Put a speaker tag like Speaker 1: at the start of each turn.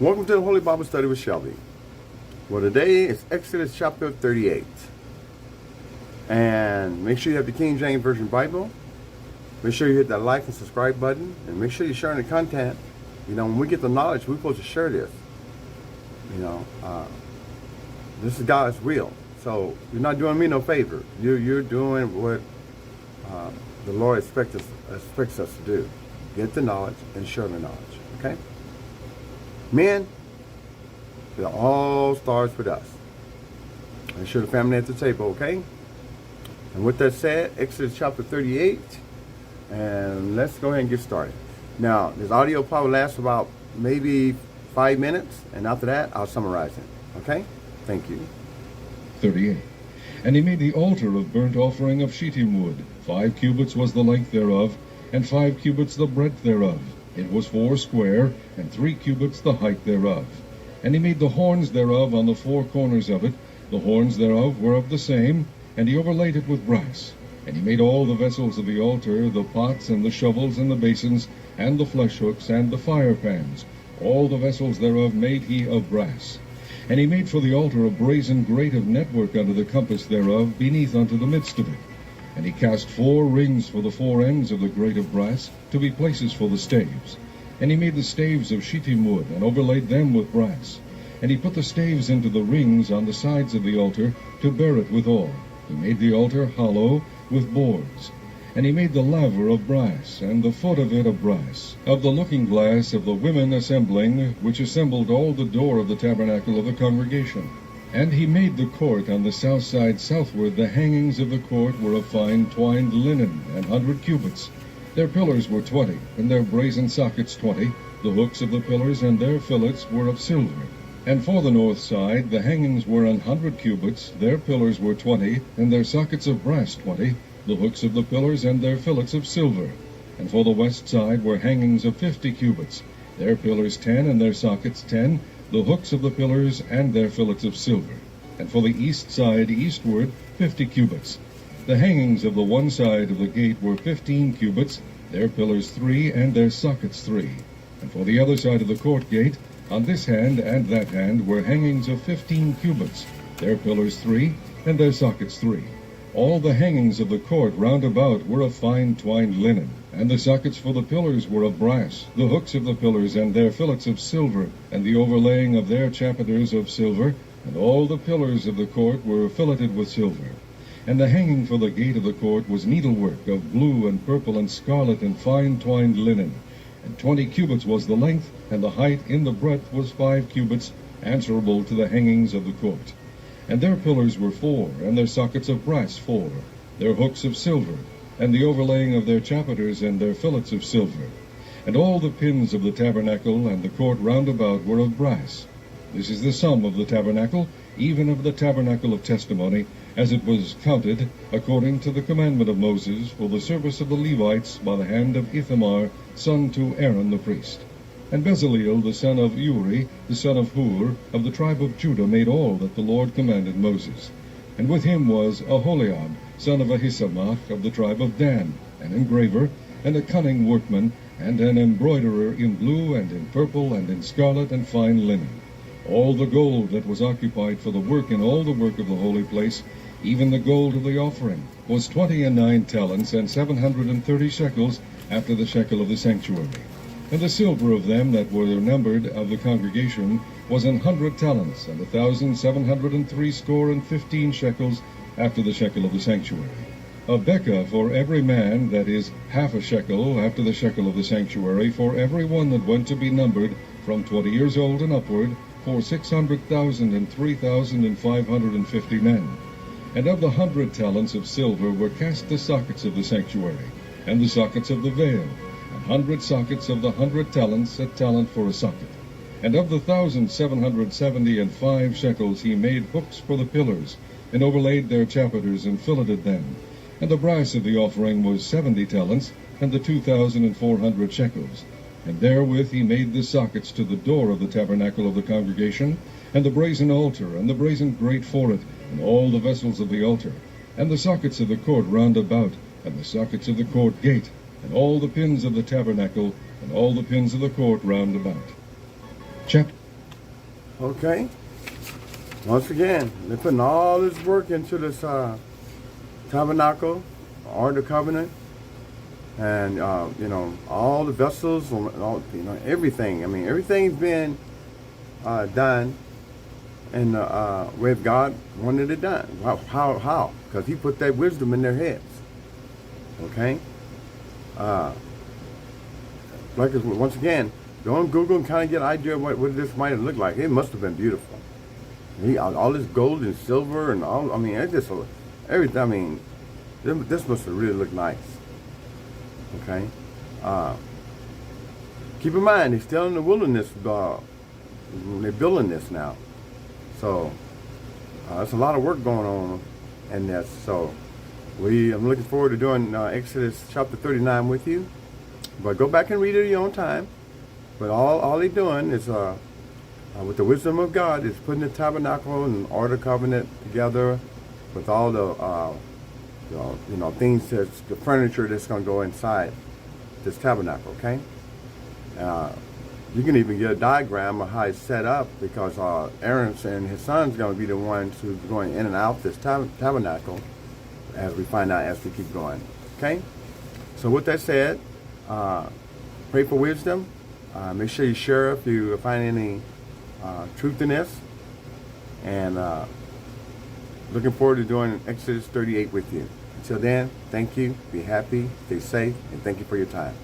Speaker 1: Welcome to the Holy Bible Study with Shelby. Well, today is Exodus chapter 38. And make sure you have the King James Version Bible. Make sure you hit that like and subscribe button. And make sure you're sharing the content. You know, when we get the knowledge, we're supposed to share this. You know, this is God's will. So you're not doing me no favor. You're doing what the Lord expects us to do. Get the knowledge and share the knowledge. Okay? Men, it all starts with us. Make sure the family at the table, okay? And with that said, Exodus chapter 38, and let's go ahead and get started. Now, this audio probably lasts about maybe 5 minutes, and after that, I'll summarize it, okay? Thank you.
Speaker 2: 38. And he made the altar of burnt offering of shittim wood. 5 cubits was the length thereof, and 5 cubits the breadth thereof. It was 4 square, and 3 cubits the height thereof. And he made the horns thereof on the 4 corners of it. The horns thereof were of the same, and he overlaid it with brass. And he made all the vessels of the altar, the pots, and the shovels, and the basins, and the flesh hooks, and the fire pans. All the vessels thereof made he of brass. And he made for the altar a brazen grate of network under the compass thereof, beneath unto the midst of it. And he cast 4 rings for the 4 ends of the grate of brass, to be places for the staves. And he made the staves of shittim wood, and overlaid them with brass. And he put the staves into the rings on the sides of the altar, to bear it withal. He made the altar hollow, with boards. And he made the laver of brass, and the foot of it of brass, of the looking glass of the women assembling, which assembled all the door of the tabernacle of the congregation. And he made the court on the south side southward. The hangings of the court were of fine twined linen, 100 cubits. Their pillars were 20, and their brazen sockets 20. The hooks of the pillars and their fillets were of silver. And for the north side the hangings were 100 cubits. Their pillars were 20, and their sockets of brass 20. The hooks of the pillars and their fillets of silver. And for the west side were hangings of 50 cubits. Their pillars 10, and their sockets 10. The hooks of the pillars and their fillets of silver. And for the east side eastward 50 cubits. The hangings of the one side of the gate were 15 cubits, their pillars 3, and their sockets 3. And for the other side of the court gate, on this hand and that hand, were hangings of 15 cubits, their pillars 3, and their sockets 3. All the hangings of the court round about were of fine twined linen, and the sockets for the pillars were of brass, the hooks of the pillars and their fillets of silver, and the overlaying of their chapiters of silver, and all the pillars of the court were filleted with silver. And the hanging for the gate of the court was needlework of blue and purple and scarlet and fine twined linen. And 20 cubits was the length, and the height in the breadth was 5 cubits, answerable to the hangings of the court. And their pillars were 4, and their sockets of brass 4, their hooks of silver, and the overlaying of their chapiters and their fillets of silver. And all the pins of the tabernacle and the court round about were of brass. This is the sum of the tabernacle, even of the tabernacle of testimony, as it was counted, according to the commandment of Moses, for the service of the Levites, by the hand of Ithamar, son to Aaron the priest. And Bezaleel, the son of Uri, the son of Hur, of the tribe of Judah, made all that the Lord commanded Moses. And with him was Aholiab, son of Ahisamach, of the tribe of Dan, an engraver, and a cunning workman, and an embroiderer in blue, and in purple, and in scarlet, and fine linen. All the gold that was occupied for the work in all the work of the holy place, even the gold of the offering, was 29 talents, and 730 shekels, after the shekel of the sanctuary. And the silver of them that were numbered of the congregation was 100 talents, and 1,703 score and 15 shekels, after the shekel of the sanctuary. A bekah for every man, that is, half a shekel, after the shekel of the sanctuary, for every one that went to be numbered, from 20 years old and upward, for 600,000 and 3,550 men. And of the 100 talents of silver were cast the sockets of the sanctuary, and the sockets of the veil, 100 sockets of the 100 talents, a talent for a socket. And of the 1,775 shekels he made hooks for the pillars, and overlaid their chapiters, and filleted them. And the brass of the offering was 70 talents, and the 2,400 shekels. And therewith he made the sockets to the door of the tabernacle of the congregation, and the brazen altar, and the brazen grate for it, and all the vessels of the altar, and the sockets of the court round about, and the sockets of the court gate, and all the pins of the tabernacle, and all the pins of the court round about. Chapter
Speaker 1: Okay. Once again, they're putting all this work into this tabernacle, Ark of the Covenant, and you know, all the vessels, and all, you know, everything. I mean, everything's been done in the way of God wanted it done. How? Because He put that wisdom in their heads. Okay. Like once again, go on Google and kind of get an idea of what this might have looked like. It must have been beautiful. All this gold and silver and all. I mean, it just everything. I mean, this must have really looked nice. Okay. Keep in mind, they're still in the wilderness. They're building this now, so there's a lot of work going on in this. So I'm looking forward to doing Exodus chapter 39 with you. But go back and read it at your own time. But all they're doing is, with the wisdom of God, is putting the tabernacle and Ark of the Covenant together with all the, you know, things that's the furniture that's going to go inside this tabernacle. Okay. You can even get a diagram of how it's set up, because Aaron and his son's going to be the ones who's going in and out this tabernacle, as we find out as we keep going. Okay. So with that said, pray for wisdom. Make sure you share if you find any truth in this. And looking forward to doing Exodus 38 with you. Until then, thank you, be happy, stay safe, and thank you for your time.